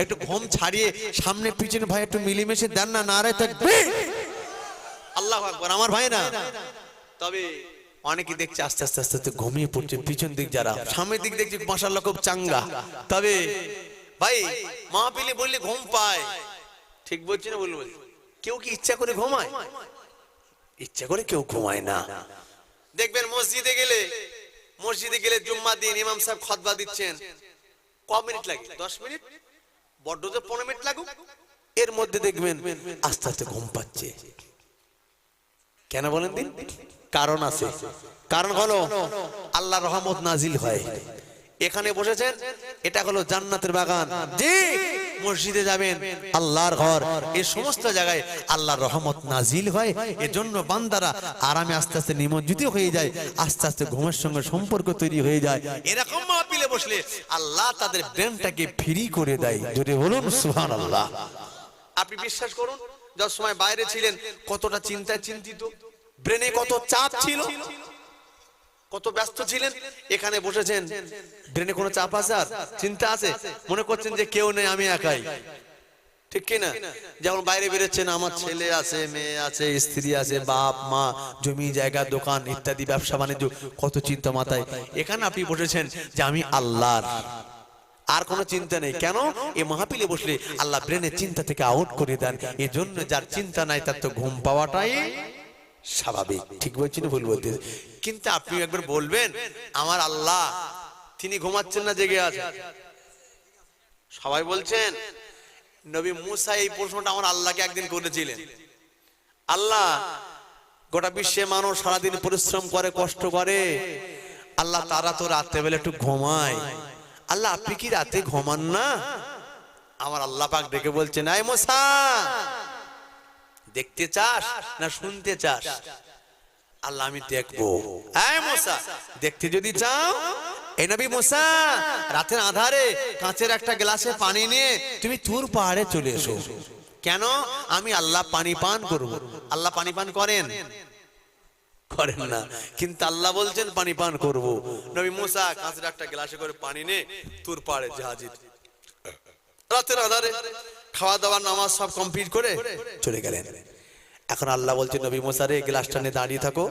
একটু ঘুম ছাড়িয়ে সামনে পিছনে ভাই একটু মিলিমিশে দেন না, নারে তাকবীর, আল্লাহু আকবার আমার ভাই না। তবে অনেকে দেখছে আস্তে আস্তে আস্তে আস্তে ঘুমিয়ে পড়ছে, পিছন দিক যারা, সামনের দিক দেখছি মাশাআল্লাহ খুব চাঙ্গা। তবে ভাই মাহফিলে বললে ঘুম পায়, ঠিক বলছি না বলবো? কেউ কি ইচ্ছা করে ঘুমায়? ইচ্ছা করে কেউ ঘুমায় না। দেখবেন মসজিদে গেলে জুম্মা দিন ইমাম সাহেব খুতবা দিচ্ছেন, ক মিনিট লাগে? 10 মিনিট, বড় জোর 15 মিনিট লাগুক, এর মধ্যে দেখবেন আস্তে আস্তে ঘুম পাচ্ছে। কেন বলেন দিন? কারণ আছে। কারণ হলো আল্লাহর রহমত নাজিল হয়। এখানে বসেছেন, এটা হলো জান্নাতের বাগান। জি, মসজিদে যাবেন, আল্লাহর ঘর, এই সমস্ত জায়গায় আল্লাহর রহমত নাজিল হয়। এজন্য বান্দারা আরামে আস্তে আস্তে নিমজ্জিত হয়ে যায়, আস্তে আস্তে ঘুমের সঙ্গে সম্পর্ক তৈরি হয়ে যায়। এরকম মাহফিলে বসলে আল্লাহ তাদের ব্রেনটাকে ফ্রি করে দেয়। জোরে বলুন সুবহানাল্লাহ। আপনি বিশ্বাস করুন, যত সময় বাইরে ছিলেন কতটা চিন্তায় চিন্তিত, ব্রেনে কত চাপ ছিল, কত ব্যস্ত ছিলেন। এখানে বসেছেন, ব্রেনে কোনো চাপ আছে? আর চিন্তা আছে? মনে করছেন যে কেউ নেই, আমি একাই, ঠিক কি না? যখন বাইরে বেরোচ্ছেন, আমার ছেলে আছে, মেয়ে আছে, স্ত্রী আছে, বাপ মা, জমি জায়গা, দোকান ইত্যাদি, ব্যবসা বাণিজ্য, কত চিন্তা মাথায়। এখানে আপনি বসেছেন যে আমি আল্লাহর, আর কোনো চিন্তা নেই। কেন? এই মাহফিলে বসলে আল্লাহ ব্রেনের চিন্তা থেকে আউট করে দেন। এই জন্য যার চিন্তা নাই তার তো ঘুম পাওয়াটাই স্বাভাবিক। ঠিক বলছি না ভুল বলতে? কিন্তু আপনি একবার বলবেন আমার আল্লাহ তিনি ঘুমাচ্ছেন না, জেগে আছেন? সবাই বলছেন। নবী মুসা এই প্রশ্নটা আমার আল্লাহকে একদিন করেছিলেন, আল্লাহ গোটা বিশ্বে মানুষ সারাদিন পরিশ্রম করে, কষ্ট করে, আল্লাহ তারা তো রাত্রেবেলা একটু ঘুমায়, আল্লাহ আপনি কি রাতে ঘুমান না? আমার আল্লাহ পাক ডেকে বলছেন, এই মুসা, দেখতে চাস না শুনতে চাস? আল্লাহ আমি দেখবো। এই মুসা, দেখতে যদি চাও, এই নবী মুসা রাতের আধারে কাঁচের একটা গ্লাসে পানি নিয়ে তুমি তুর পাহাড়ে চলে এসো। কেন? আমি আল্লাহ পানি পান করব। আল্লাহ পানি পান করেন? করেন না, কিন্তু আল্লাহ বলছেন পানি পান করব। নবী মুসা কাঁচের একটা গ্লাসে করে পানি নিয়ে তুর পাহাড়ে হাজির। রাতের আধারে খাওয়া দাওয়া নামাজ সব কমপ্লিট করে চলে গেলেন। এখন আল্লাহ বলছেন, নবী মুসা রে, গ্লাসটা নিয়ে দাঁড়িয়ে থাকো,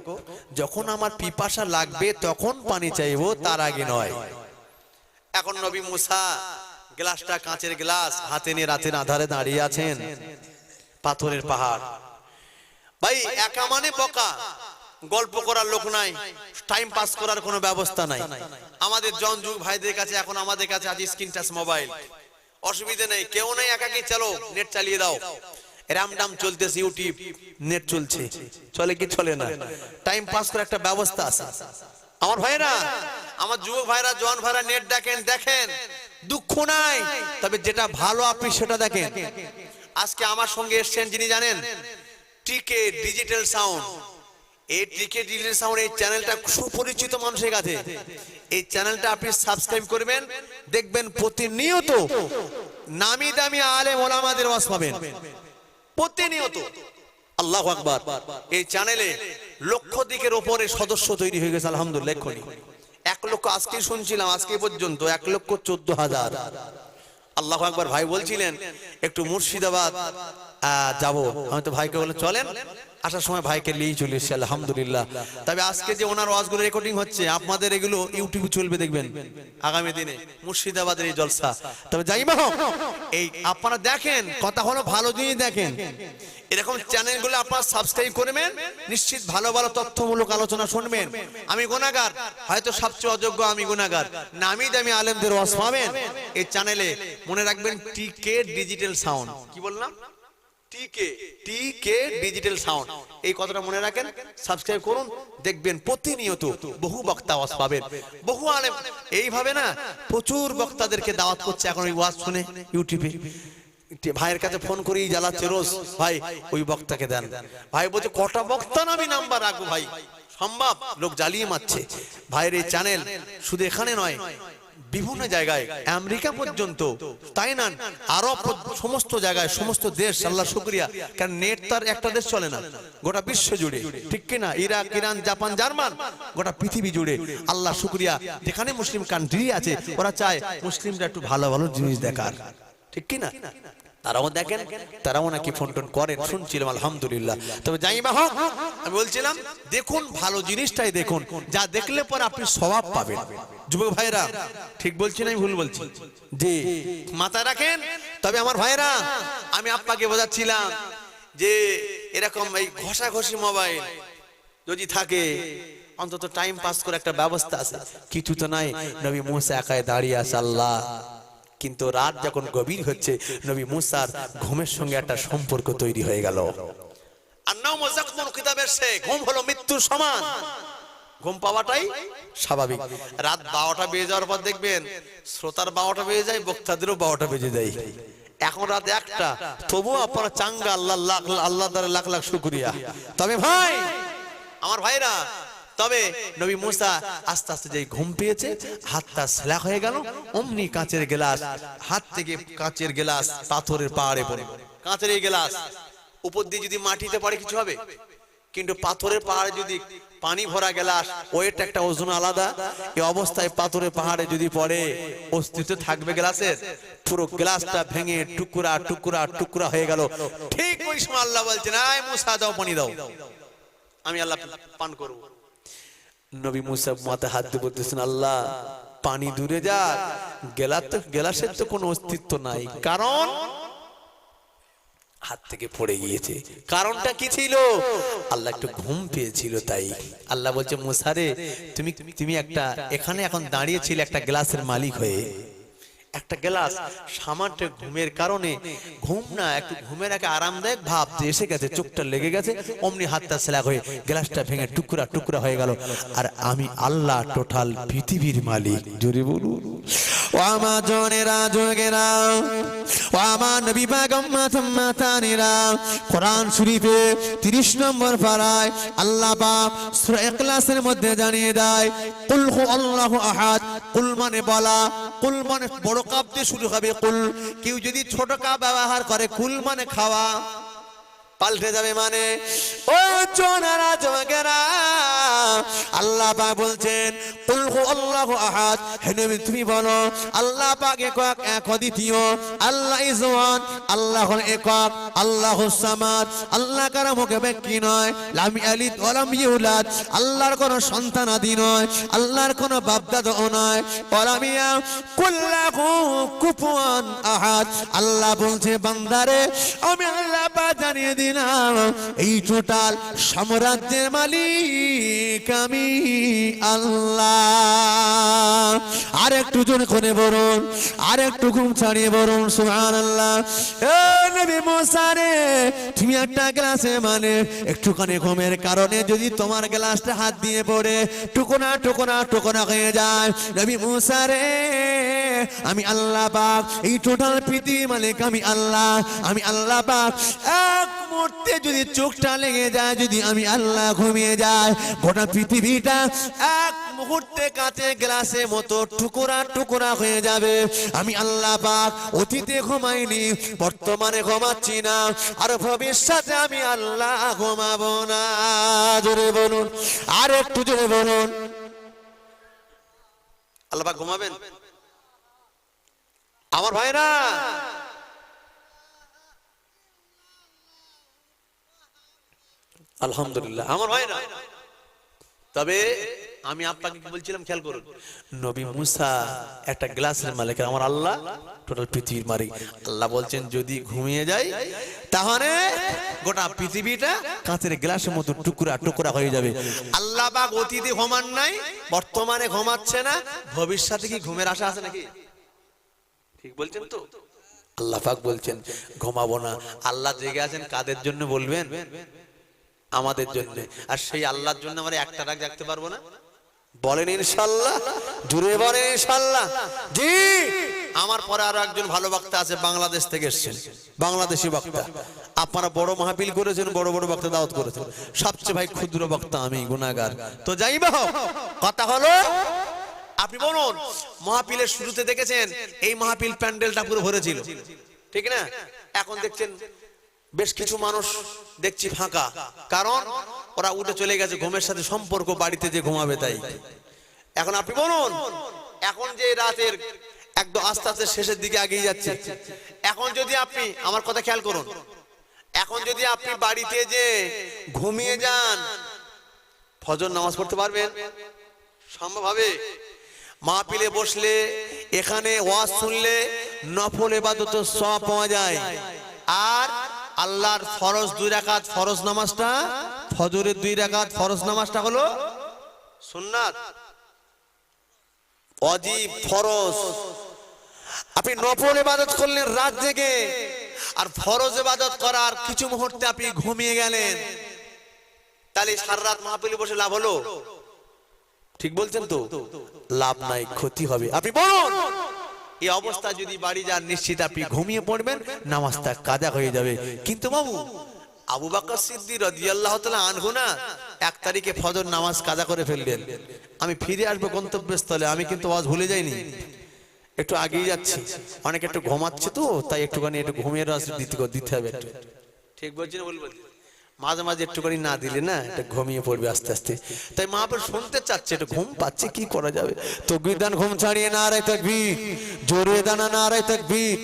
যখন আমার পিপাসা লাগবে তখন পানি চাইবো, তার আগে নয়। এখন নবী মুসা গ্লাসটা, কাঁচের গ্লাস হাতে নিয়ে রাতের আধারে দাঁড়িয়ে আছেন, পাথরের পাহাড়। ভাই একা মানে বোকা, গল্প করার লোক নাই, টাইম পাস করার কোনো ব্যবস্থা নাই। আমাদের জন যুগ ভাইদের কাছে এখন আমাদের কাছে আজ স্ক্রিন টাচ মোবাইল, অসুবিধা নেই, কেউ নেই একাকি, চলো নেট চালিয়ে দাও, রামডাম চলতেছে, ইউটিউব নেট চলছে, চলে কি চলে না? টাইম পাস করার একটা ব্যবস্থা আছে। আমার ভাইরা, আমার যুবক ভাইরা, জওয়ান ভাইরা, নেট দেখেন, দেখেন, দুঃখ নাই, তবে যেটা ভালো আপনি সেটা দেখেন। আজকে আমার সঙ্গে এসেছেন যিনি জানেন, টিকে ডিজিটাল সাউন্ড। এই টিকে ডিজিটাল সাউন্ড এই চ্যানেলটা সুপরিচিত মানুষের কাছে। এই চ্যানেলটা আপনি সাবস্ক্রাইব করবেন, দেখবেন প্রতিনিয়ত নামি দামি আলেম ওলামাদের ওয়াজ পাবেন প্রতিনিয়ত। আল্লাহু আকবার। এই চ্যানেলে লক্ষ দিকের উপরে সদস্য তৈরি হয়ে গেছে আলহামদুলিল্লাহ। 1 লক্ষ আজকে শুনছিলাম, আজকে পর্যন্ত 1,14,000। আল্লাহু আকবার। ভাই বলছিলেন একটু মুর্শিদাবাদ যাবো, আমি তো ভাইকে বলে চলেন, আসার সময় ভাইকে নিয়ে চলে এসেছি আলহামদুলিল্লাহ। তবে আজকে যে ওনার ওয়াজগুলো রেকর্ডিং হচ্ছে, আপনাদের এগুলো ইউটিউবে চলবে, দেখবেন আগামী দিনে মুর্শিদাবাদের এই জলসা। তবে যাই বা হোক, এই আপনারা দেখেন, কথা হলো ভালো জিনিস দেখেন, এরকম চ্যানেলগুলো আপনারা সাবস্ক্রাইব করবেন, নিশ্চিত ভালো ভালো তথ্যমূলক আলোচনা শুনবেন। আমি গুনাহগার, হয়তো সবচেয়ে অযোগ্য আমি গুনাহগার, নামি দামি আলেমদের ওয়াজ পাবেন এই চ্যানেলে। মনে রাখবেন, টিকে ডিজিটাল সাউন্ড। কি বললাম? টিকে ডিজিটাল সাউন্ড, এই কথাটা মনে রাখেন, সাবস্ক্রাইব করুন, দেখবেন প্রতিনিয়ত বহু বক্তা ওয়াজ পাবেন, বহু আলেম এইভাবে না প্রচুর বক্তাদেরকে দাওয়াত করছে এখন ওই ওয়াজ শুনে ইউটিউবে। ভাইয়ের কাছে ফোন করেই জ্বালাচ্ছে রোজ, ভাই ওই বক্তাকে দেন। ভাই বলছে কটা বক্তা না আমি নাম্বার রাখবো? ভাই সম্ভব? লোক জ্বালিয়ে মারছে। ভাইয়ের এই চ্যানেল শুধু এখানে নয়, বিভিন্ন জায়গায়, আমেরিকা পর্যন্ত, তাই না, আরব, সমস্ত জায়গায়, সমস্ত দেশ, আল্লাহ শুকরিয়া। কারণ নেট তার একটা দেশ চলে না, গোটা বিশ্ব জুড়ে, ঠিক কিনা? ইরাক, ইরান, জাপান, জার্মান, গোটা পৃথিবী জুড়ে আল্লাহ শুকরিয়া। যেখানে মুসলিম কান্ট্রি আছে, ওরা চায় মুসলিমরা একটু ভালো ভালো জিনিস দেখার। ঠিক কি না? তারাও দেখেন, তারাও নাকি ফোন টোন করেন, শুনছিলাম আলহামদুলিল্লাহ। তবে যাই বা হোক, আমি বলছিলাম দেখুন ভালো জিনিসটাই দেখুন, যা দেখলে পরে আপনি সওয়াব পাবেন। যুবক ভাইরা ঠিক বলছি না, আমি ভুল বলছি? জি, মাথায় রাখেন। তবে আমার ভাইরা, আমি আপনাকে বোঝাচ্ছিলাম যে এরকম এই ঘষাঘষি মোবাইল যদি থাকে, অন্তত টাইম পাস করে একটা ব্যবস্থা আছে। কিছু তো নাই, নবী মুসা একাই দাঁড়িয়ে আছে আল্লাহ। কিন্তু রাত যখন গভীর হচ্ছে, নবী মুসার ঘুমের সঙ্গে একটা সম্পর্ক তৈরি হয়ে গেল। ঘুম হলো মৃত্যুর সমান, ঘুম পাওয়াটাই স্বাভাবিক। রাত 12টা বেজে যাওয়ার পর দেখবেন শ্রোতার 12টা বেজে যায়, বক্তাদেরও 12টা বেজে যায়। এখন রাত 1টা, তবুও আপনারা চাঙ্গা, আল্লাহ তাআলা লাখ লাখ শুকরিয়া। তবে ভাই আমার ভাইরা, তবে নবী মুসা আস্তে আস্তে যে ঘুম পেয়েছে, হাতটা সেলাক হয়ে গেল। অমনি কাঁচের গ্লাস, হাত থেকে কাঁচের গ্লাস পাথরের পাহাড়ে পড়ে। কাঁচের এই গ্লাস উপর দিয়ে যদি মাটিতে পড়ে কিছু হবে, কিন্তু পাথরের পাহাড়ে যদি পানি ভরা গ্লাস, ওয়েট একটা ওজন আলাদা। এই অবস্থায় পাথরের পাহাড়ে যদি পড়ে, অস্তিত্ব থাকবে গ্লাসের? পুরো গ্লাসটা ভেঙে টুকরা টুকরা টুকরা হয়ে গেল। ঠিক ওই সময় আল্লাহ বলছেন, আয় মুসা দাও, পানি দাও, আমি আল্লাহ পান করব। নবী মুসা মাথায় হাত দিয়ে বলতেছেন, আল্লাহ পানি দূরে যাক, গ্লাসের তো কোনো অস্তিত্ব নাই, কারণ হাত থেকে পড়ে গিয়েছে। কারণটা কি ছিল? আল্লাহ একটু ঘুম পেয়েছিল তাই। আল্লাহ বলছে, মুসা রে, তুমি একটা এখানে এখন দাঁড়িয়েছিলে একটা গ্লাসের মালিক হয়ে। একটা গ্লাস সামান্য ঘুমের কারণে, ঘুম না, একটু ঘুমের আগে আরামদায়ক ভাব এসে গেছে, চোখটা লেগে গেছে, অমনি হাতটা সেলাক হয়ে গ্লাসটা ভেঙে টুকরা টুকরা হয়ে গেল। আর আমি আল্লাহ টোটাল পৃথিবীর মালিক। জোরে বলুন, ও আমার জনেরা যোগেরা, ও আমার নবী মাতানিরা, কোরআন শরীফে 30 নম্বর পারায় আল্লাহ পাক সূরা ইখলাসের মধ্যে জানিয়ে দেয়, কুল হু আল্লাহু আহাদ। কুল মানে বলা, কুল মানে বড় কাপ দিয়ে শুরু হবে কুল। কেউ যদি ছোট কাপ ব্যবহার করে, কুল মানে খাওয়া, পাল্টে যাবে মানে। ও জোনারা জওয়াগেরা, আল্লাহ পাক বলছেন, কুল হু আল্লাহু আহাদ। হে নবী তুমি বলো, আল্লাহ পাক একক, এক অদ্বিতীয়, আল্লাহ ইজ ওয়ান, আল্লাহ হল একক, আল্লাহুস সামাদ, আল্লাহ কারো মুখে ব্যক্তি নয়, লাম ইয়ালিদ ওয়া লাম ইউলাদ, আল্লাহর কোনো সন্তান আদি নয়, আল্লাহর কোনো বাপ দাদাও নয়। ওয়া লাম ইয়াকুল লাহু কুফুয়ান আহাদ। আল্লাহ বলছে, বান্দারে আমি আল্লাহ পাক জানিয়ে দিলাম, এই টোটাল সাম্রাজ্যের মালিক আমি আল্লাহ। আর একটু জোরে করে বলুন, আর একটু ঘুম ছাড়িয়ে বলুন সুবহানাল্লাহ। এ নবী মুসা রে, তুমি একটা গ্লাসে মানে একটুখানি ঘুমের কারণে যদি তোমার গ্লাসটা হাত দিয়ে পড়ে টুকরা টুকরা টুকরা হয়ে যায়, নবী মুসা রে, আমি আল্লাহ পাক, এই টোটাল পৃথিবীর মালিক আমি আল্লাহ। আমি আল্লাহ পাক এক মুহূর্তে যদি চোখটা লেগে যায়, যদি আমি আল্লাহ ঘুমিয়ে যায়, গোটা পৃথিবীটা এক মুহূর্তে কাঁচের গ্লাসের মতো টুকরা টুকরা হয়ে যাবে। আমি আল্লাহ পাক অতীতে ঘুমাইনি, বর্তমানে ঘুমাচ্ছি না, আর ভবিষ্যতে আমি আল্লাহ ঘুমাবো না। জোরে বলুন, আর একটু জোরে বলুন। আল্লাহ পাক ঘুমাবেন? আমার ভাইরা, আলহামদুলিল্লাহ আমার ভাইরা। তবে আমি আপনাকে কি বলছিলাম খেয়াল করুন, নবী মুসা একটা গ্লাসের মালিক, আমার আল্লাহ টোটাল পৃথিবীর মালিক। আল্লাহ বলছেন, যদি ঘুমিয়ে যায় তাহলে গোটা পৃথিবীটা কাঁচের গ্লাসের মতো টুকরা টুকরা হয়ে যাবে। আল্লাহ পাক অতীতে ঘুমান নাই, বর্তমানে ঘুমাচ্ছে না, ভবিষ্যতে কি ঘুমের আশা আছে নাকি? ঠিক বলছেন তো? আল্লাহ পাক বলছেন ঘুমাবো না। আল্লাহ জেগে আছেন কাদের জন্য বলবেন? আমাদের জন্য। আর সেই আল্লাহর জন্য আমরা একটা রাত জাগতে পারবো না? বলেন ইনশাআল্লাহ, জুড়ে বলেন ইনশাআল্লাহ। জি, আমার পরে আরো একজন ভালো বক্তা আছে, বাংলাদেশ থেকে এসেছেন, বাংলাদেশি বক্তা। আপনারা বড় মাহফিল করেছেন, বড় বড় বক্তা দাওয়াত করেছেন, সবচেয়ে ভাই ক্ষুদ্র বক্তা আমি, গুনাহগার। তো যাইবা কথা হলো, আপনি বলুন, মাহফিলের শুরুতে দেখেছেন এই মাহফিল প্যান্ডেলটা পুরো ভরেছিল, ঠিক না? এখন দেখছেন বেশ কিছু মানুষ দেখছি ফাঁকা, কারণ ওরা উঠে চলে গেছে, ঘুমের সাথে সম্পর্ক, বাড়িতে যে ঘুমাবে তাই। এখন আপনি বলুন, এখন যে রাতের একদম আস্তে আস্তে শেষের দিকে এগিয়ে যাচ্ছে, এখন এখন যদি আপনি আমার কথা খেয়াল করুন, এখন যদি আপনি বাড়িতে যে ঘুমিয়ে যান, ফজর নামাজ পড়তে পারবেন? সম্ভব হবে? মাহফিলে বসলে, এখানে ওয়াজ শুনলে নফল ইবাদত সওয়াব পাওয়া যায়। আর আল্লাহর ফরজ 2 রাকাত ফরজ নামাজটা, ফজরের 2 রাকাত ফরজ নামাজটা হলো সুন্নাত, ওয়াজিব, ফরজ। আপনি নফল ইবাদত করলেন রাত জেগে, আর ফরজ ইবাদত করার কিছু মুহূর্তে আপনি ঘুমিয়ে গেলেন, তাহলে সারা রাত মাহফিলে বসে লাভ হলো? ঠিক বলছেন তো? লাভ নাই, ক্ষতি হবে। আপনি বলুন, এই অবস্থা যদি বাড়ি যান, নিশ্চিত আপনি ঘুমিয়ে পড়বেন, নামাজটা কাজা হয়ে যাবে। কিন্তু বাবু, আবু বকর সিদ্দিক রাদিয়াল্লাহু তাআলা আনহু না 1 তারিখে ফজর নামাজ কাজা করে ফেললেন। আমি ফিরে আসবো গন্তব্যস্থলে, আমি কিন্তু আওয়াজ ভুলে যাইনি, একটু আগেই যাচ্ছি। অনেকে একটু ঘুমাচ্ছে তো, তাই একটুখানি একটু ঘুমিয়ে দিতে হবে একটু। ঠিক বলছেন? বলবো মাঝে মাঝে একটুখানি না দিলে না এটা ঘুমিয়ে পড়বে আস্তে আস্তে। তাই মা বাবা শুনতে চাচ্ছে, একটু ঘুম পাচ্ছে, কি করা যাবে? তাকবীর দান, ঘুম ছাড়িয়ে নারে তাকবীর, জোরে দানা নারে তাকবীর,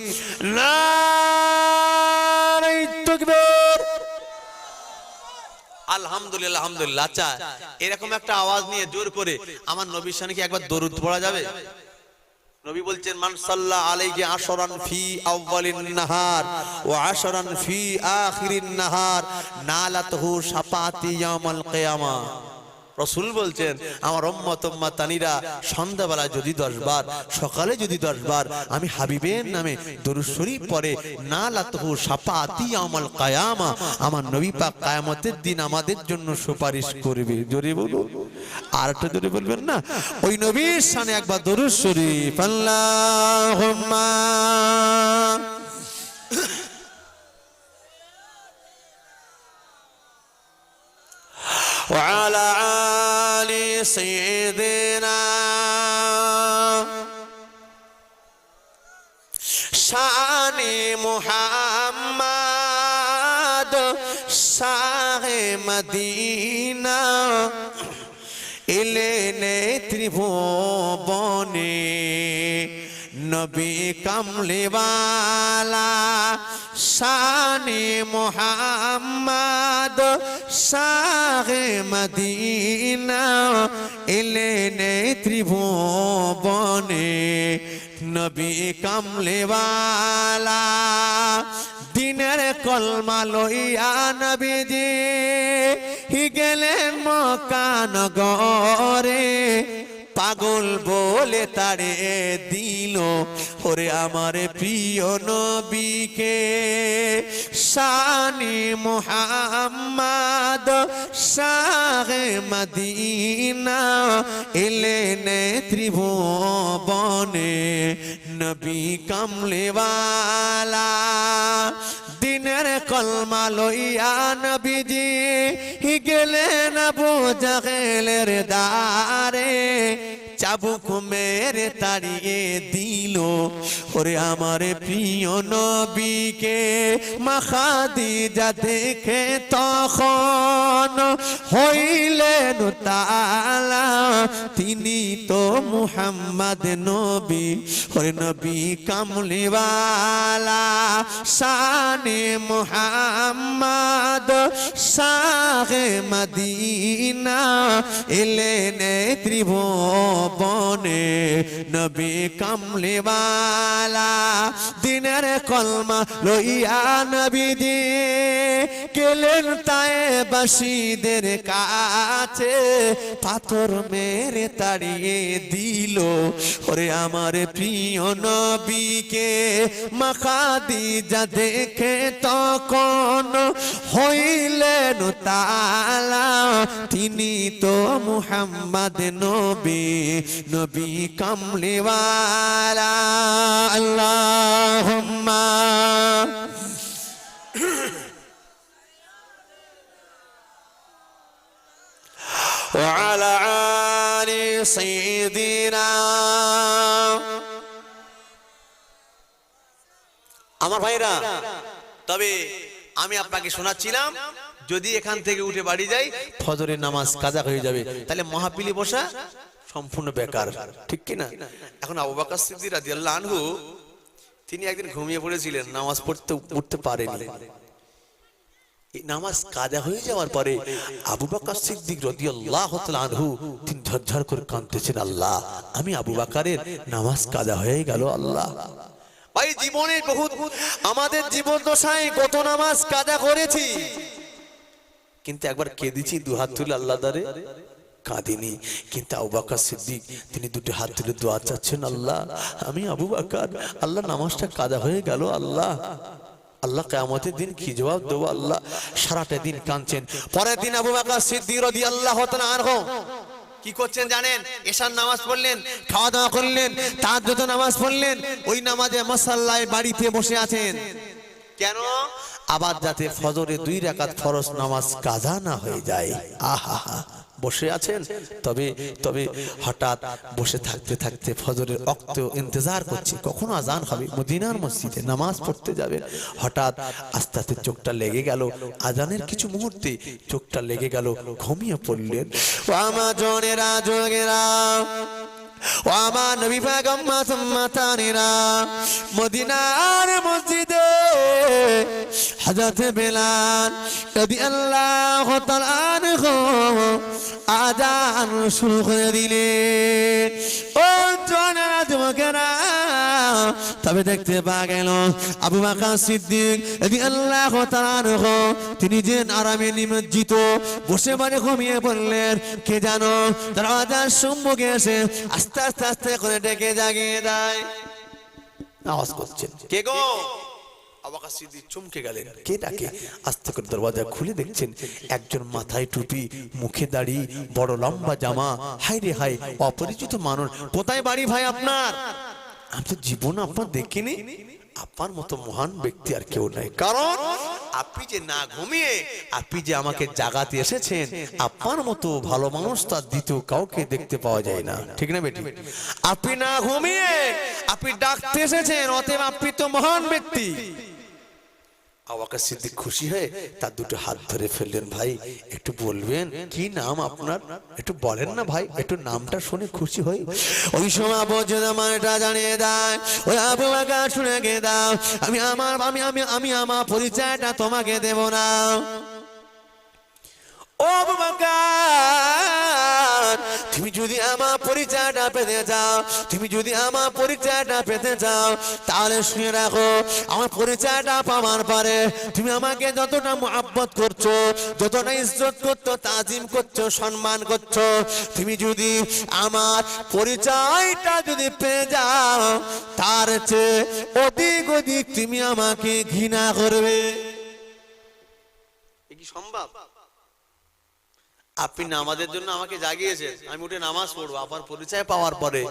নারে তাকবীর, আলহামদুলিল্লাহ, আলহামদুলিল্লাহ। আচ্ছা, এরকম একটা আওয়াজ নিয়ে জোর করে আমার নবীর শানে কি একবার দরুদ পড়া যাবে? নবী বলছেন, মান সাল্লা আলাইহি আশরান ফি আউয়ালিন নাহার ওয়া আশরান ফি আখিরিন নাহার নালাতহু শাফাতি ইয়াউমাল কিয়ামা। রাসূল বলছেন, আমার উম্মত উম্মতানিরা সন্ধ্যাবেলা যদি 10 বার, সকালে যদি 10 বার আমি হাবিবের নামে দরুদ শরীফ পড়ে, নালাতহু শাফাতি ইয়াউমাল কিয়ামা, আমার নবী পাক কিয়ামতের দিন আমাদের জন্য সুপারিশ করবে। জোরে বলুন, আর একটু জোরে বলবেন না? ওই নবীর শানে একবার দরুদ শরীফ, আল্লাহুম্মা وعلى آل سيدنا शान मुहम्मद शाह मदीना এলেনে ত্রিভুবনে নবী কামলিওয়ালা শান মুহাম্মদ শাহ মদিনা এলেনে ত্রিভুবনে নবী কামলিওয়ালা দিনের কলমা লইয়া নবীজি গেলেন মক্কা নগরে পাগল বলে তারে দিল ওরে আমার প্রিয় নবীকে শানি মুহাম্মদ শাহ মদিনা এলেন ত্রিভুবনে নবী কামলিওয়ালা দিনের কলমা লইয়া নবীজি গেলেন আবু জাহেলের দ্বারে চাবুক মেরে তাড়িয়ে দিল ওরে আমার প্রিয় নবীকে মা খাদিজা দেখে তখন হইলেন তাআলা তিনি তো মুহাম্মদ নবী ওরে নবী কামলিওয়ালা শানে মুহাম্মদ শাহ মদিনা এলেন ত্রিভুবনে নবী কামলিওয়ালা দিনের কলমা লইয়া নবীজি গেলেন তায়েবাসীদের কাছে পাথর মেরে তাড়িয়ে দিল ওরে আমার প্রিয় নবীকে মা খাদিজা দেখে তখন হইলেন তাআলা তিনি তো মুহাম্মদ নবী নবী কামলিওয়ালা আল্লাহুম্মা وعلى آل سيدنا আমার ভাইরা তবে আমি আপনাকে শোনাচ্ছিলাম যদি এখান থেকে উঠে বাড়ি যাই ফজরের নামাজ কাজা হয়ে যাবে তাহলে মাহফিলে বসা সম্পূর্ণ বেকার ঠিক কি না এখন আবু বকর সিদ্দিক রাদিয়াল্লাহু আনহু তিনি একদিন ঘুমিয়ে পড়েছিলেন, নামাজ পড়তে উঠতে পারেনি। এই নামাজ কাজা হয়ে যাওয়ার পরে আবু বকর সিদ্দিক রাদিয়াল্লাহু তাআলা আনহু তিনি ঝরঝর করে কাঁদতেছেন, আল্লাহ আমি আবু বকরের নামাজ কাজা হয়ে গেল আল্লাহ। ভাই জীবনে বহুত আমাদের জীবন দশায় কত নামাজ কাজা করেছি, কিন্তু একবার কেঁদেছি দু হাত তুলে আল্লাহ দারে, কাঁদিনি। কিন্তু আবু বকর সিদ্দিক তিনি দুটো হাত তুলে দোয়া চাচ্ছেন, আল্লাহ আমি আবু বকর, আল্লাহ নামাজটা কাজা হয়ে গেল আল্লাহ। আল্লাহ কিয়ামতের দিন কি জবাব দেবো আল্লাহ। সারাটা দিন কাঁদছেন। পরের দিন আবু বকর সিদ্দিক রাদিয়াল্লাহু তাআলা আনহু কি করছেন জানেন? এশার নামাজ পড়লেন, খাওয়া দাওয়া করলেন, তাহাজ্জুদ নামাজ পড়লেন, ওই নামাজে মুসাল্লায় বাড়িতে বসে আছেন। কেন? আবার যাতে ফজরে 2 রাকাত ফরজ নামাজ কাজা না হয়ে যায়। আহা বসে আছেন, তবে তবে হঠাৎ বসে থাকতে থাকতে ফজরের ওয়াক্ত ইন্তজার করছে কখন আজান হবে, মদিনার মসজিদে নামাজ পড়তে যাবেন। হঠাৎ আস্তে আস্তে চোখটা লেগে গেল, আজানের কিছু মুহূর্তে চোখটা লেগে গেল, ঘুমিয়ে পড়লেন। ও আমার জনেরা জোগেরা, ও আমার নবী পাগম্বর সুন্নাতানিরা, মদিনার মসজিদে হযরত বেলাল রাদিয়াল্লাহু তাআলা আনহু আযান শুরু করে দিলেন। ও জনেরা যুবকেরা, তবে দেখতে পাওয়া গেল আবু বকর সিদ্দিক রাদিয়াল্লাহু তাআলা আনহু তিনি যে আরামে নিমজ্জিত বসে বসে ঘুমিয়ে পড়লেন। কে জানো দরওয়াজার সম্মুখে এসে আস্তে আস্তে আস্তে করে ডেকে জাগিয়ে দেয়। আওয়াজ করছেন, কে গো? আবু বকর সিদ্দিক চমকে গেলেন, কে ডাকে? আস্তে করে দরওয়াজা খুলে দেখছেন একজন মাথায় টুপি, মুখে দাড়ি, বড় লম্বা জামা। হায় রে হায়, অপরিচিত মানুষ। কোথায় বাড়ি ভাই আপনার? আমি তো জীবন আপনার দেখিনি। আপনার মতো মহান ব্যক্তি আর কেউ নাই, কারণ আপনি যে না ঘুমিয়ে আপনি যে আমাকে জাগাতে এসেছেন, আপনার মতো ভালো মানুষ তার দ্বিতীয় কাউকে দেখতে পাওয়া যায় না, ঠিক না বেটি? আপনি না ঘুমিয়ে আপনি ডাকতে এসেছেন, অতএব আপনি তো মহান ব্যক্তি। আবু বকর সিদ্দিক খুশি হয়ে তার দুটো হাত ধরে ফেললেন, ভাই একটু বলবেন কি নাম আপনার? একটু বলেন না ভাই, একটু নামটা শুনে খুশি হই। ওই সময় পর্যন্ত আমারটা জানিয়ে দেয়, ওই আবু বকর শুনে গে দাও, আমি আমার পরিচয়টা তোমাকে দেব না। ও আবু বকর, তুমি যদি আমার পরিচয়টা পেতে চাও, তুমি যদি আমার পরিচয়টা পেতে চাও, তাহলে শুনে রাখো, আমার পরিচয়টা পাওয়ার পরে তুমি আমাকে যতটা মুহাব্বত করছো, যতটা ইজ্জত করছো, তাজিম করছো, সম্মান করছো, তুমি যদি আমার পরিচয়টা যদি পেয়ে যাও, তার চেয়ে অধিক অধিক তুমি আমাকে ঘৃণা করবে। এ কি সম্ভব? আপনি নামাজের জন্য আমাকে জাগিয়েছেন, আমি উঠে নামাজ পড়বো, আপনার পরিচয় পাওয়ার পরে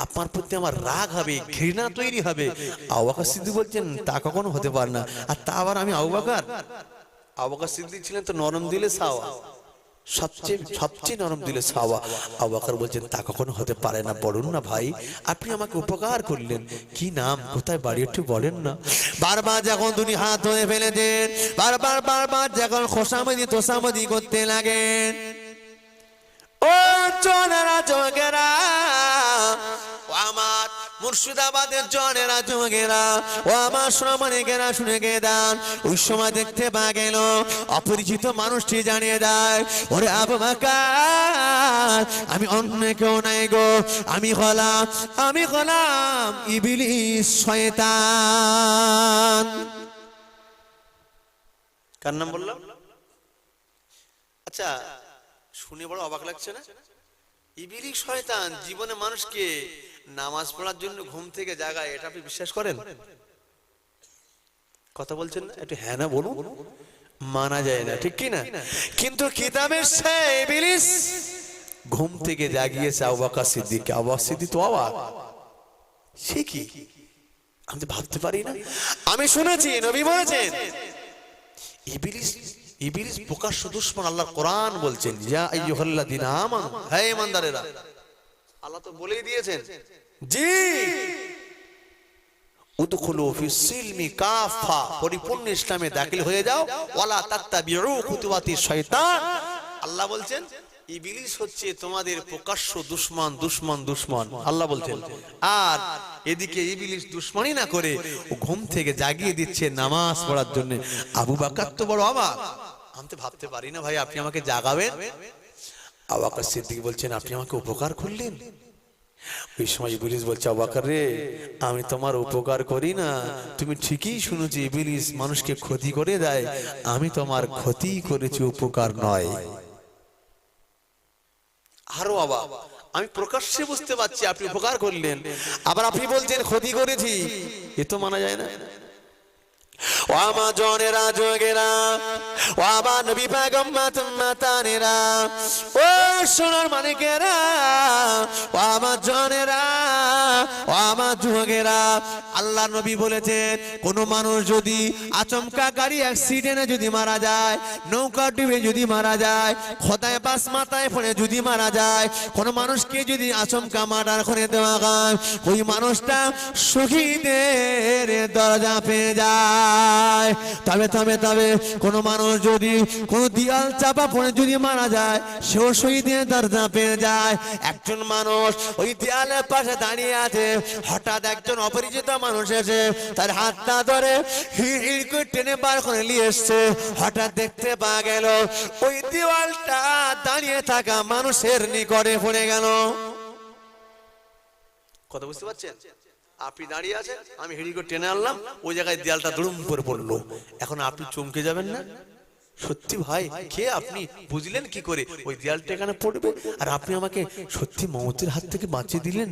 আপনার প্রতি আমার রাগ হবে, ঘৃণা তৈরি হবে। আবু বকর সিদ্দিক বলছেন তা কখনো হতে পারে না। আর তা আবার আমি আবু বকর? আবু বকর সিদ্দিক ছিলেন তো নরম দিলে সাওয়া, সবচেয়ে নরম দিলে সাওয়া। আবু বকর বলছেন তা কখনো হতে পারে না। বলুন না ভাই, আপনি আমাকে উপকার করলেন, কি নাম, কোথায় বাড়ি, একটু বলেন না। বারবার যখন দুনি হাত ধরে ফেলে দেন, বারবার যখন খোসামদি তোসামদি করতে লাগেন, ও জনেরা যুবকেরা, ও আমার মুর্শিদাবাদের জনেরা যুবকেরা, ও আমার শ্রমণেরা শুনে গে দেন। ওই সময় দেখতে পাওয়া গেল অপরিচিত মানুষটি জানিয়ে দেয়, ওরে আবু বকর, আমি অন্য কেউ নাই গো, আমি হলাম ইবলিস, শয়তান। কার নাম বললাম? আচ্ছা, শুনে বড় অবাক লাগছে না? ইবলিস শয়তান জীবনে মানুষকে নামাজ পড়ার জন্য ঘুম থেকে জাগায়, এটা আপনি বিশ্বাস করেন? কথা বলছেন না? একটু হ্যাঁ না বলুন। মানা যায় না, ঠিক কি না? কিন্তু কিতাবের সেই ইবলিস ঘুম থেকে জাগিয়েছে আবু বকর সিদ্দিককে। আবু বকর সিদ্দিক তো অবাক, সে কি? আমি তো ভাবতে পারি না। আমি শুনেছি নবী বলেছেন ইবলিস প্রকাশ্য দুশমন। আল্লাহর কোরআন বলছেন, ইয়া আইয়ুহাল্লাযীনা আমানু, হে ঈমানদারেরা, আল্লাহ তো বলেই দিয়েছেন, জি উদখুলু ফিস সিলমি কাফা, পরিপূর্ণ ইসলামে দাখিল হয়ে যাও, ওয়ালা তাত্তাবিউ খুতুওয়াতিশ শয়তান। আল্লাহ বলছেন ইবলিস হচ্ছে তোমাদের প্রকাশ্য দুশমন দুশমন দুশমন আল্লাহ বলছেন। আর এদিকে ইবলিস দুশমনি না করে ও ঘুম থেকে জাগিয়ে দিচ্ছে নামাজ পড়ার জন্য। আবু বকর তো বড় অবাক, আমি তো ভাবতে পারি না ভাই আপনি আমাকে জাগাবেন। আবু বকর সিদ্দিক বলছেন আপনি আমাকে উপকার করলেন। ওই সময় ইবলিস বলছে আবু বকর রে, আমি তোমার উপকার করি না, তুমি ঠিকই শুনেছি ইবলিস মানুষকে ক্ষতি করে দেয়, আমি তোমার ক্ষতি করেছি, উপকার নয়। আরো অবাক, আমি প্রকাশ্যে বুঝতে পারছি আপনি উপকার করলেন, আবার আপনি বলছেন ক্ষতি করেছি, এ তো মানা যায় না। ও আমার জনেরা যোগেরা, ও আমার নবী পয়গম্বর মাতানেরা, ও সোনার মানিকেরা, ও আমার জনেরা, ও আমার যুবকেরা, আল্লাহ নবী বলেছেন কোন মানুষ যদি আচমকা গাড়ি অ্যাক্সিডেন্টে যদি মারা যায়, নৌকা ডুবে যদি মারা যায়, খোদায় বাস মাথায় পড়ে যদি মারা যায়, কোন মানুষকে যদি আচমকা মার্ডার করে দেওয়া হয়, ওই মানুষটা শহীদের দরজা পেয়ে যায়। তবে তবে তবে কোন মানুষ যদি কোন দিয়াল চাপা পড়ে যদি মারা যায়, সেও শহীদের দরজা পেয়ে যায়। একজন মানুষ ওই দেয়ালের পাশে দাঁড়িয়ে আছে, হঠাৎ একজন অপরিচিত মানুষ এসে তার হাতটা ধরে হিড় হিড় করে টেনে বার করে নিয়ে এসছে। হঠাৎ দেখতে পাওয়া গেল ওই দেওয়ালটা দাঁড়িয়ে থাকা মানুষের নিকটে পড়ে গেল। কথা বুঝতে পারছেন? আপনি দাঁড়িয়ে আছেন, আমি হিড়ি করে টেনে আনলাম, ওই জায়গায় দেয়ালটা দুরুম করে পড়লো। এখন আপনি চমকে যাবেন না? সত্যি ভাই কে আপনি বুঝলেন কি করে ওই দেয়ালটা এখানে পড়বে, আর আপনি আমাকে সত্যি মমতের হাত থেকে বাঁচিয়ে দিলেন?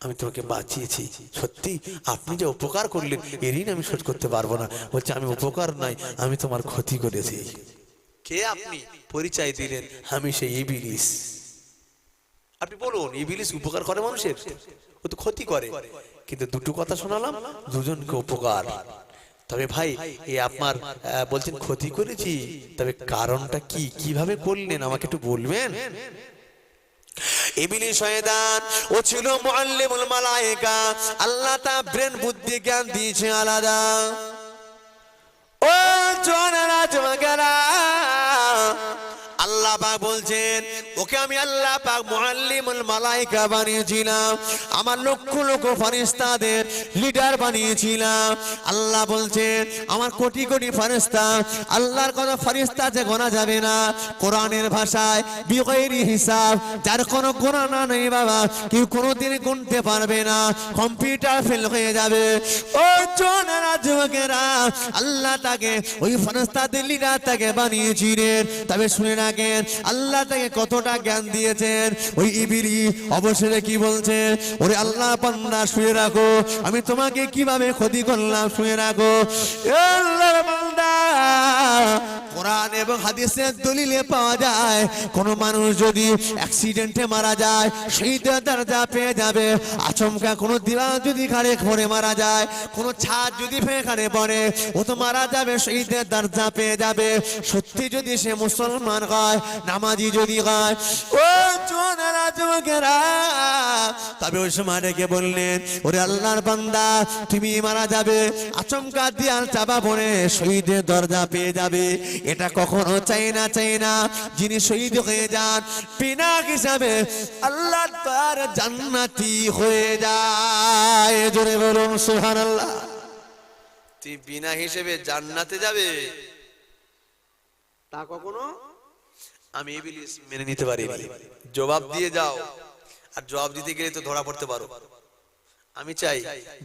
আমি তোমাকে বাঁচিয়েছি, সত্যি আপনি যে উপকার করলেন এর ঋণ আমি শোধ করতে পারবো না। বলছে আমি উপকার নাই, আমি তোমার ক্ষতি করেছি। কে আপনি? পরিচয় দিলেন, আমি সেই ইবলিস। আপনি বলুন ইবলিস উপকার করে মানুষের? ও তো ক্ষতি করে। কিন্তু দুটো কথা শোনালাম, দুজনকে উপকার। তবে ভাই এই আপনার বলছেন ক্ষতি করেছি, তবে কারণটা কি, কিভাবে করলেন আমাকে একটু বলবেন? ইবলিস শয়তান ও ছিল মুআল্লিমুল মালায়েকা, আল্লাহ তা ব্রেন বুদ্ধি জ্ঞান দিয়েছে আলাদা। ও জোনারা জমাগারা, আল্লাহ পাক বলছেন ওকে আমি আল্লাহ পাক মুআল্লিমুল মালায়েকা বানিয়েছিলাম, আমার লক্ষ লক্ষ ফেরেশতাদের লিডার বানিয়েছিলাম। আল্লাহ বলছেন আমার কোটি কোটি ফেরেশতা, আল্লাহর কথা ফেরেশতা যে গোনা যাবে না, কোরআনের ভাষায় বিগাইরি হিসাব, যার কোনো গণনা নেই বাবা, কেউ কোনোদিন গুনতে পারবে না, কম্পিউটার ফেল হয়ে যাবে। ও জোনারা যুবকেরা, আল্লাহ তাকে ওই ফেরেশতাদের লিডার তাকে বানিয়েছিলেন। তবে শুনে রাখেন আল্লাহ তাকে কতটা জ্ঞান দিয়েছেন। ওই ইবলিস অবশ্যই কি বলছেন, ওরে আল্লাহ বান্দা শুয়ে রাখো, আমি তোমাকে কিভাবে ক্ষতি করলাম শুয়ে রাখো। আল্লাহর বান্দা, কোরআন এবং হাদিসের দলিলে পাওয়া যায় কোন মানুষ যদি অ্যাক্সিডেন্টে মারা যায় শহীদের দরজা পেয়ে যাবে। আচমকা কোনো দিওয়াল যদি ঘাড়ে পড়ে মারা যায়, কোনো ছাদ যদি ঘাড়ে পড়ে, ও তো মারা যাবে, শহীদের দরজা পেয়ে যাবে। সত্যি যদি সে মুসলমান হয়, নামাজি যদি হয়, ও জোনারা যুবকেরা, তবে ওই সময় ডেকে বললেন ওরে আল্লাহর বান্দা তুমি মারা যাবে, আচমকা দিয়াল চাপা পড়ে শহীদের দরজা পেয়ে যাবে। এটা কখনো চাই না, চাই না। যিনি শহীদ হয়ে যান বিনা হিসাবে আল্লাহ তার জান্নাতি হয়ে যায়। জোরে বলুন সুবহানাল্লাহ। তুই বিনা হিসেবে জান্নাতে যাবে, তা কখনো আমি ইবলিস মেনে নিতে পারিনি। জবাব দিয়ে যাও, আর জবাব দিতে গেলে তো ধরা পড়তে পারো। আমি চাই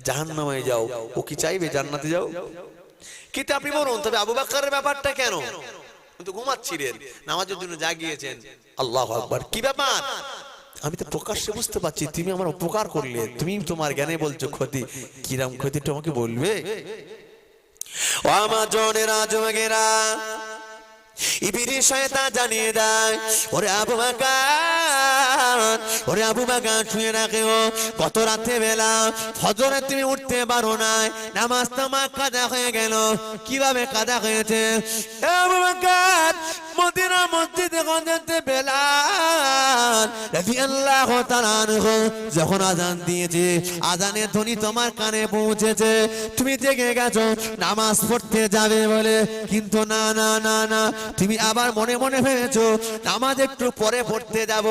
জাহান্নামে যাও, ও কি চাইবে জান্নাতে যাও? কিন্তু আপনি বলুন তবে আবু বকরের ব্যাপারটা কেন? কিন্তু ঘুমাচ্ছিলেন, নামাজের জন্য জাগিয়েছেন। আল্লাহু আকবার, কি ব্যাপার? আমি তো প্রকাশ্যে বুঝতে পারছি তুমি আমার উপকার করলে, তুমি তোমার জ্ঞানে বলছো ক্ষতি। কিরম ক্ষতি তোমাকে বলবে? ও আমার জনেরা যুবকেরা, ইবলিস শয়তান জানিয়ে দেয় ওরে আবু বকর ওরে আবু বকর শুয়ে রাখে ও কত রাতে বেলা ফজরে তুমি উঠতে পারো না নামাজ তোমার কাজা হয়ে গেল কিভাবে কাজা হয়েছে এ আবু বকর মদিনা মসজিদে গঞ্জতে বেলাল রাদিয়াল্লাহু তাআলা আনহু যখন আযান দিয়েছে আযানের ধ্বনি তোমার কানে পৌঁছেছে তুমি জেগে গেছো নামাজ পড়তে যাবে বলে কিন্তু না না না না তুমি আবার মনে মনে হয়েছো নামাজ একটু পরে পড়তে যাব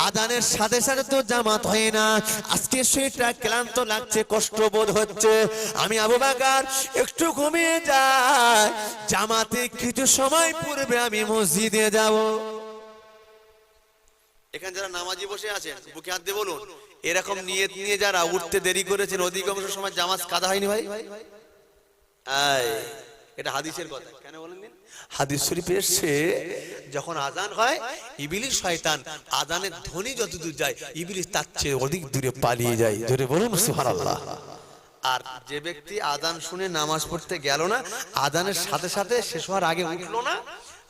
আযানের সাথে সাথে তো জামাত হয় না আজকে সেটা ক্লান্ত লাগছে কষ্ট বোধ হচ্ছে আমি আবু বকর একটু ঘুমিয়ে যাই জামাতে কিছু সময় পূর্বে আমি মসজিদে যাব এখানে যারা নামাজি বসে আছেন বুকে হাত দিয়ে বলুন এরকম নিয়ত নিয়ে যারা উঠতে দেরি করেছেন অধিকাংশ সময় জামাত কাদা হয়নি ভাই এটা হাদিসের কথা কেন বলেন দিন হাদিস শরীফে এসেছে যখন আযান হয় ইবলিস শয়তান আযানের ধ্বনি যতদূর যায় ইবলিস তার চেয়ে অধিক দূরে পালিয়ে যায় জোরে বলুন সুবহানাল্লাহ আর যে ব্যক্তি আযান শুনে নামাজ পড়তে গেল না আযানের সাথে সাথে শেষ হওয়ার আগে উঠলো না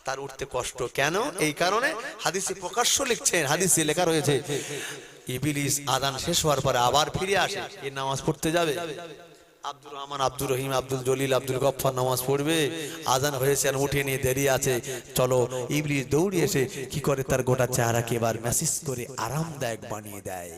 তার উঠতে কষ্ট কেন এই কারণে হাদিসে প্রকাশ্য লিখছেন হাদিসে লেখা রয়েছে ইবলিস আযান শেষ হওয়ার পরে আবার ফিরে আসে এই নামাজ পড়তে যাবে আব্দুর রহমান আব্দুর রহিম আব্দুল জলিল আব্দুল গফফার নামাজ পড়বে আযান হয়েছে আর উঠে নিয়ে দেরি আছে চলো ইবলিস দৌড়ে এসে কি করে তার গোটা চেহারাকে এবার মেসেজ করে আরামদায়ক বানিয়ে দেয়